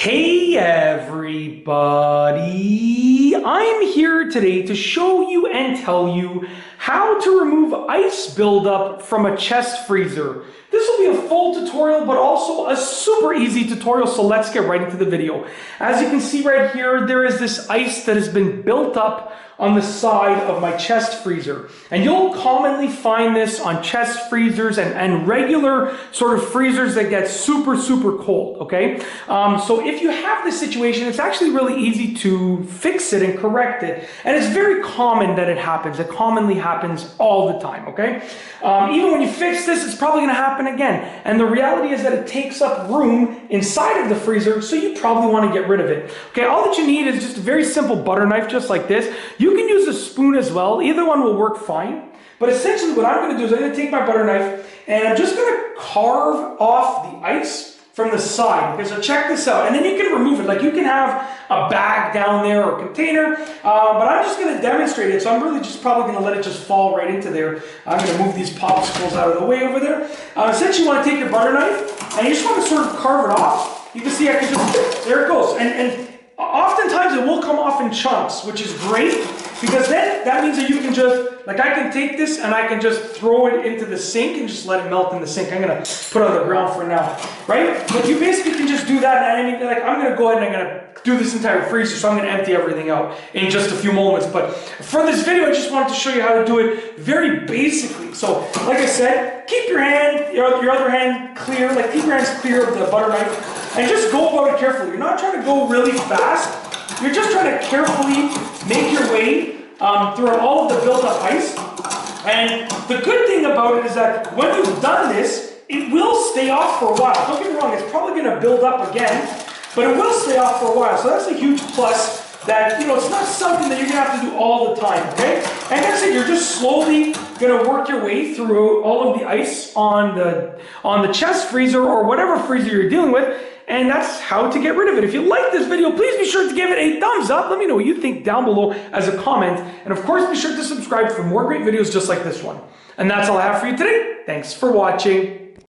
Hey everybody, I'm here today to show you and tell you how to remove ice buildup from a chest freezer. This will be a full tutorial, but also a super easy tutorial, so let's get right into the video. As you can see right here, there is this ice that has been built up on the side of my chest freezer. And you'll commonly find this on chest freezers and regular sort of freezers that get super cold, okay? So if you have this situation, it's actually really easy to fix it and correct it. And it's very common that it happens. It commonly happens all the time, okay? Even when you fix this, it's probably gonna happen again. And the reality is that it takes up room inside of the freezer, so you probably wanna get rid of it. Okay, all that you need is just a very simple butter knife, just like this. You can use a spoon as well. Either one will work fine. But essentially what I'm gonna do is I'm gonna take my butter knife and I'm just gonna carve off the ice from the side. Okay, so check this out. And then you can remove it. Like you can have a bag down there or a container, but I'm just gonna demonstrate it. So I'm really just probably gonna let it just fall right into there. I'm gonna move these popsicles out of the way over there. Essentially you wanna take your butter knife and you just wanna sort of carve it off. You can see I can just, there it goes. And oftentimes it will come off in chunks, which is great because then that means that you can just, like I can take this and I can just throw it into the sink and just let it melt in the sink. I'm gonna put it on the ground for now, right? But you basically can just do that, and I mean, like I'm gonna go ahead and I'm gonna do this entire freezer, so I'm gonna empty everything out in just a few moments. But for this video, I just wanted to show you how to do it very basically. So, like I said, keep your hand, your other hand clear, like keep your hands clear of the butter knife, and just go about it carefully. You're not trying to go really fast. You're just trying to carefully make your way through all of the built-up ice. And the good thing about it is that when you've done this, it will stay off for a while. Don't get me wrong, it's probably going to build up again, but it will stay off for a while. So that's a huge plus that, you know, it's not something that you're going to have to do all the time, okay? And that's it, you're just slowly going to work your way through all of the ice on the chest freezer or whatever freezer you're dealing with. And that's how to get rid of it. If you like this video, please be sure to give it a thumbs up. Let me know what you think down below as a comment. And of course, be sure to subscribe for more great videos just like this one. And that's all I have for you today. Thanks for watching.